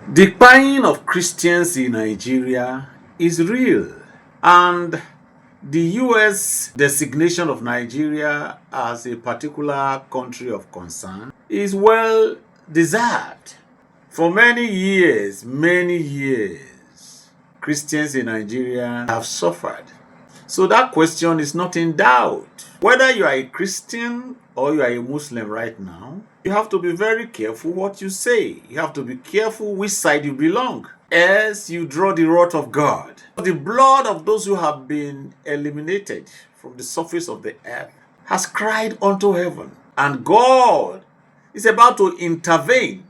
The buying of Christians in Nigeria is real, and the US designation of Nigeria as a particular country of concern is well deserved. For many years, Christians in Nigeria have suffered. So that question is not in doubt. Whether you are a Christian or you are a Muslim right now, you have to be very careful what you say. You have to be careful which side you belong, as you draw the wrath of God. The blood of those who have been eliminated from the surface of the earth has cried unto heaven, and God is about to intervene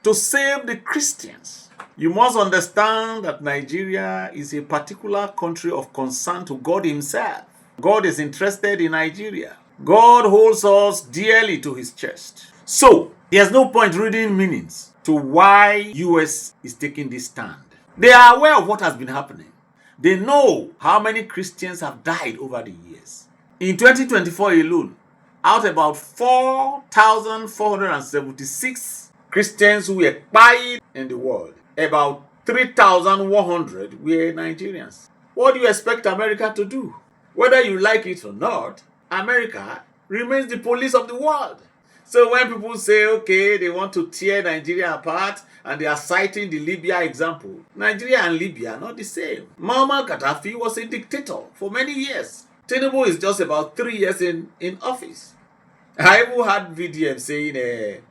to save the Christians. You must understand that Nigeria is a particular country of concern to God Himself. God is interested in Nigeria. God holds us dearly to His chest. So, there's no point reading meanings to why US is taking this stand. They are aware of what has been happening. They know how many Christians have died over the years. In 2024 alone, out about 4,476 Christians who were died in the world, about 3,100 were Nigerians. What do you expect America to do? Whether you like it or not, America remains the police of the world. So when people say, okay, they want to tear Nigeria apart and they are citing the Libya example, Nigeria and Libya are not the same. Muammar Gaddafi was a dictator for many years. Tinubu is just about 3 years in office. I even had VDM saying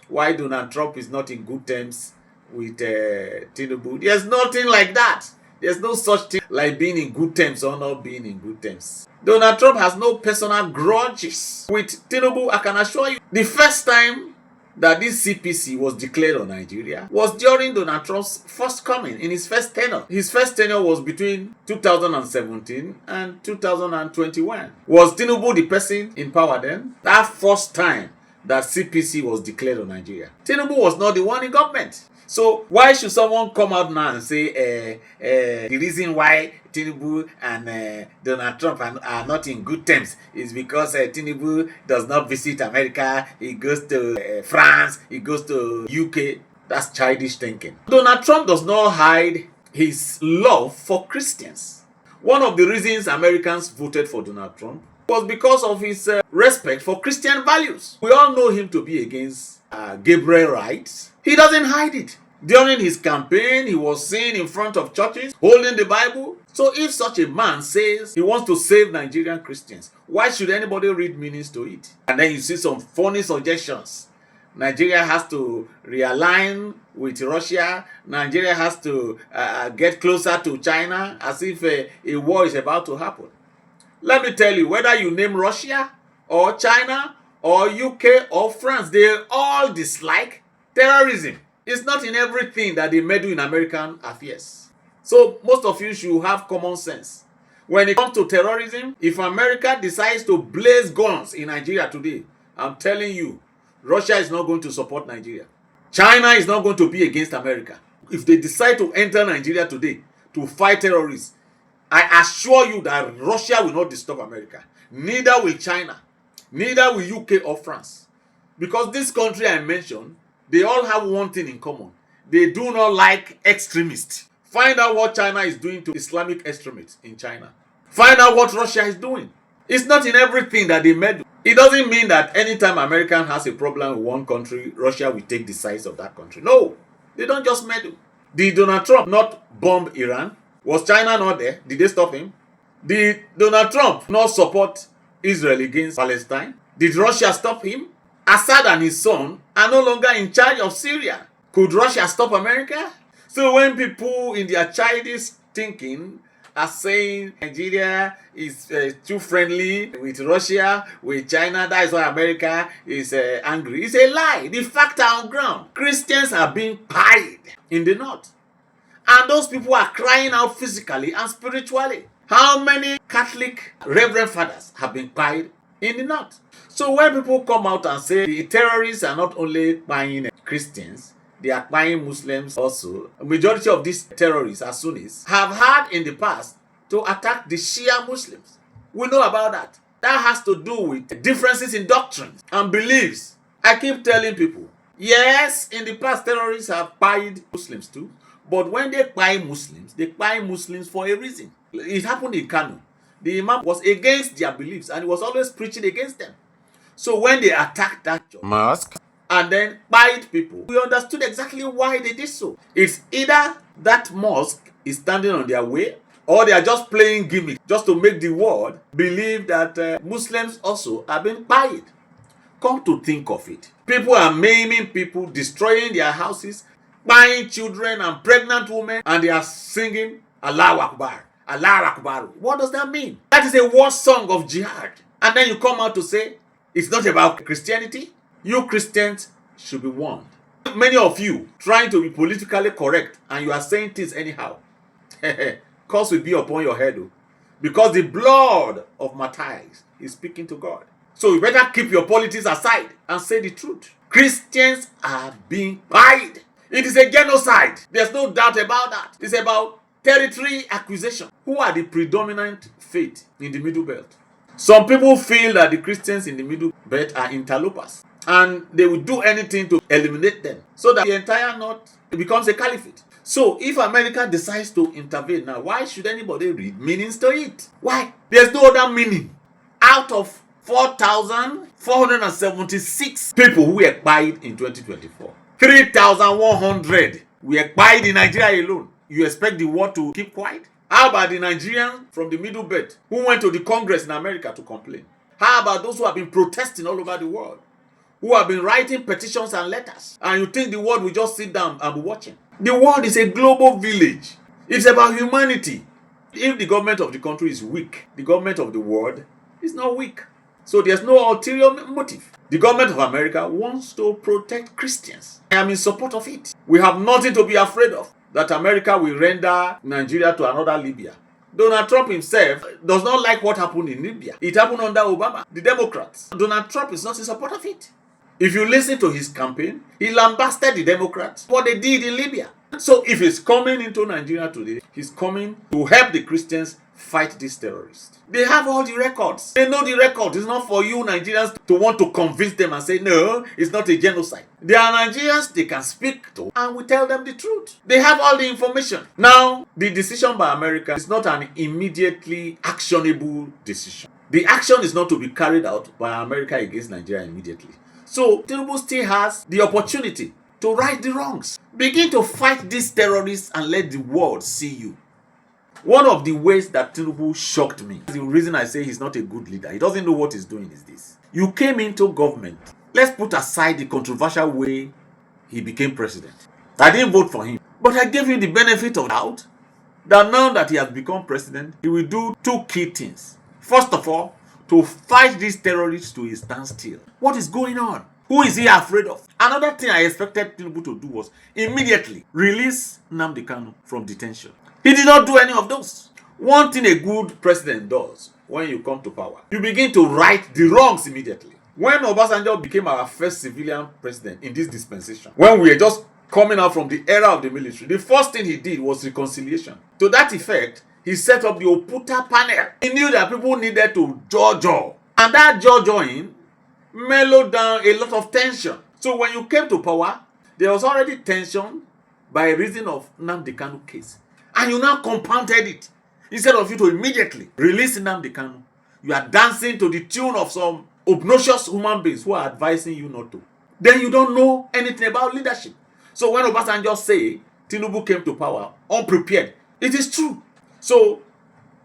why Donald Trump is not in good terms with Tinubu. There's nothing like that. There's no such thing like being in good terms or not being in good terms. Donald Trump has no personal grudges with Tinubu. I can assure you, the first time that this CPC was declared on Nigeria was during Donald Trump's first coming in his first tenure. His first tenure was between 2017 and 2021. Was Tinubu the person in power then? That first time that CPC was declared on Nigeria, Tinubu was not the one in government. So why should someone come out now and say the reason why Tinubu and Donald Trump are not in good terms is because Tinubu does not visit America, he goes to France, he goes to UK. That's childish thinking. Donald Trump does not hide his love for Christians. One of the reasons Americans voted for Donald Trump was because of his respect for Christian values. We all know him to be against Gabriel rights. He doesn't hide it. During his campaign, he was seen in front of churches holding the Bible. So if such a man says he wants to save Nigerian Christians, why should anybody read meanings to it? And then you see some funny suggestions. Nigeria has to realign with Russia. Nigeria has to get closer to China, as if a war is about to happen. Let me tell you, whether you name Russia or China or UK or France, they all dislike terrorism. It's not in everything that they meddle in American affairs. So most of you should have common sense. When it comes to terrorism, if America decides to blaze guns in Nigeria today, I'm telling you, Russia is not going to support Nigeria. China is not going to be against America. If they decide to enter Nigeria today to fight terrorists, I assure you that Russia will not disturb America. Neither will China. Neither will UK or France. Because this country I mentioned, they all have one thing in common. They do not like extremists. Find out what China is doing to Islamic extremists in China. Find out what Russia is doing. It's not in everything that they meddle. It doesn't mean that anytime American has a problem with one country, Russia will take the sides of that country. No, they don't just meddle. Did Donald Trump not bomb Iran? Was China not there? Did they stop him? Did Donald Trump not support Israel against Palestine? Did Russia stop him? Assad and his son are no longer in charge of Syria. Could Russia stop America? So when people in their childish thinking are saying Nigeria is too friendly with Russia, with China, that is why America is angry, it's a lie. The facts are on ground. Christians are being pied in the north. And those people are crying out physically and spiritually. How many Catholic Reverend Fathers have been pied in the north? So when people come out and say the terrorists are not only buying Christians, they are buying Muslims also. A majority of these terrorists are Sunnis, have had in the past to attack the Shia Muslims. We know about that. That has to do with differences in doctrines and beliefs. I keep telling people, Yes, in the past, terrorists have pied Muslims too. But when they pie Muslims for a reason. It happened in Kano. The Imam was against their beliefs and he was always preaching against them. So when they attacked that mosque and then pied people, we understood exactly why they did so. It's either that mosque is standing on their way, or they are just playing gimmick just to make the world believe that Muslims also are being pied. Come to think of it, people are maiming people, destroying their houses, buying children and pregnant women, and they are singing Allahu Akbar, Allahu Akbar. What does that mean? That is a war song of jihad. And then you come out to say it's not about Christianity. You Christians should be warned. Many of you trying to be politically correct and you are saying things anyhow. Curse will be upon your head, because the blood of martyrs is speaking to God. So you better keep your politics aside and say the truth. Christians are being pied. It is a genocide. There's no doubt about that. It's about territory acquisition. Who are the predominant faith in the Middle Belt? Some people feel that the Christians in the Middle Belt are interlopers and they will do anything to eliminate them so that the entire North becomes a caliphate. So if America decides to intervene now, why should anybody read meanings to it? Why? There's no other meaning. Out of 4,476 people who were pied in 2024, 3,100 were pied in Nigeria alone. You expect the world to keep quiet? How about the Nigerians from the Middle Belt who went to the Congress in America to complain? How about those who have been protesting all over the world, who have been writing petitions and letters? And you think the world will just sit down and be watching? The world is a global village. It's about humanity. If the government of the country is weak, the government of the world is not weak. So there's no ulterior motive. The government of America wants to protect Christians. I am in support of it. We have nothing to be afraid of, that America will render Nigeria to another Libya. Donald Trump himself does not like what happened in Libya. It happened under Obama, the Democrats. Donald Trump is not in support of it. If you listen to his campaign, he lambasted the Democrats, what they did in Libya. So if he's coming into Nigeria today, he's coming to help the Christians fight these terrorists. They have all the records. They know the record. It's not for you Nigerians to want to convince them and say, no, it's not a genocide. They are Nigerians they can speak to and we tell them the truth. They have all the information. Now, the decision by America is not an immediately actionable decision. The action is not to be carried out by America against Nigeria immediately. So, Tinubu still has the opportunity to right the wrongs. Begin to fight these terrorists and let the world see you. One of the ways that Tinubu shocked me, the reason I say he's not a good leader, he doesn't know what he's doing, is this. You came into government. Let's put aside the controversial way he became president. I didn't vote for him, but I gave him the benefit of the doubt that now that he has become president, he will do two key things. First of all, to fight these terrorists to a standstill. What is going on? Who is he afraid of? Another thing I expected Tinubu to do was immediately release Nnamdi Kanu from detention. He did not do any of those. One thing a good president does when you come to power, you begin to right the wrongs immediately. When Obasanjo became our first civilian president in this dispensation, when we were just coming out from the era of the military, the first thing he did was reconciliation. To that effect, he set up the Oputa panel. He knew that people needed to jojo. And that jojoing mellowed down a lot of tension. So when you came to power, there was already tension by reason of Nnamdi Kanu case. And you now compounded it. Instead of you to immediately release Nnamdi Kanu, you are dancing to the tune of some obnoxious human beings who are advising you not to. Then you don't know anything about leadership. So when Obasanjo say Tinubu came to power unprepared, it is true. So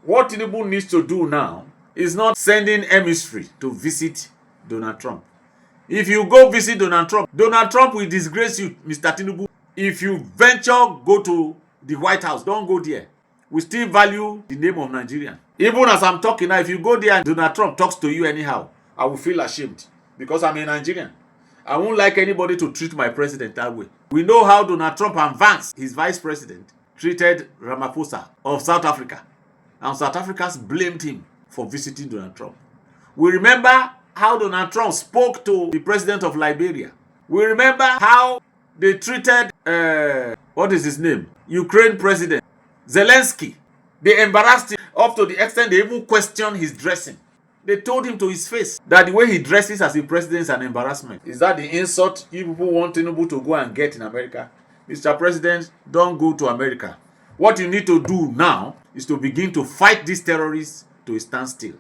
what Tinubu needs to do now is not sending emissary to visit Donald Trump. If you go visit Donald Trump will disgrace you, Mr. Tinubu. If you venture go to the White House, don't go there. We still value the name of Nigeria. Even as I'm talking now, if you go there and Donald Trump talks to you anyhow, I will feel ashamed because I'm a Nigerian. I won't like anybody to treat my president that way. We know how Donald Trump and Vance, his vice president, treated Ramaphosa of South Africa. And South Africans blamed him for visiting Donald Trump. We remember how Donald Trump spoke to the president of Liberia. We remember how they treated, what is his name? Ukraine president, Zelensky. They embarrassed him up to the extent they even questioned his dressing. They told him to his face that the way he dresses as a president is an embarrassment. Is that the insult you people want Tinubu to go and get in America? Mr. President, don't go to America. What you need to do now is to begin to fight these terrorists to a standstill.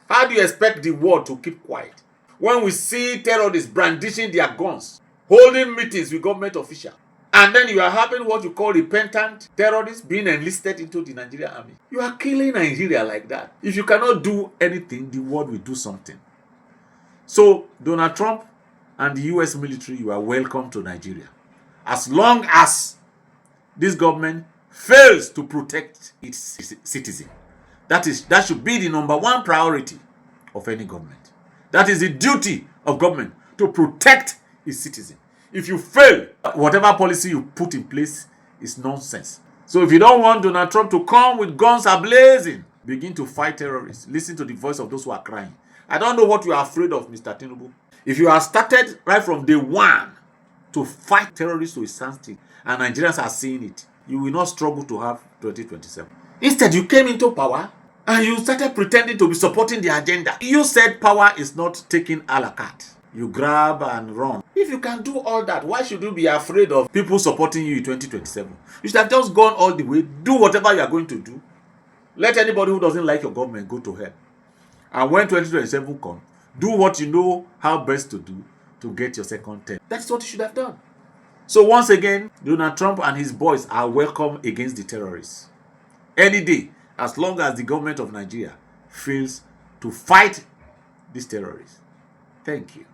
How do you expect the world to keep quiet when we see terrorists brandishing their guns, holding meetings with government officials, and then you are having what you call repentant terrorists being enlisted into the Nigerian army? You are killing Nigeria like that. If you cannot do anything, the world will do something. So, Donald Trump and the US military, you are welcome to Nigeria. As long as this government fails to protect its citizens. That should be the number one priority of any government. That is the duty of government, to protect its citizens. If you fail, whatever policy you put in place is nonsense. So if you don't want Donald Trump to come with guns ablazing, begin to fight terrorists. Listen to the voice of those who are crying. I don't know what you are afraid of, Mr. Tinubu. If you have started right from day one to fight terrorists to a standstill, and Nigerians are seeing it, you will not struggle to have 2027. Instead, you came into power and you started pretending to be supporting the agenda. You said power is not taken a la carte. You grab and run. If you can do all that, why should you be afraid of people supporting you in 2027? You should have just gone all the way, do whatever you are going to do. Let anybody who doesn't like your government go to hell. And when 2027 comes, do what you know how best to do to get your second term. That's what you should have done. So once again, Donald Trump and his boys are welcome against the terrorists. Any day, as long as the government of Nigeria fails to fight these terrorists. Thank you.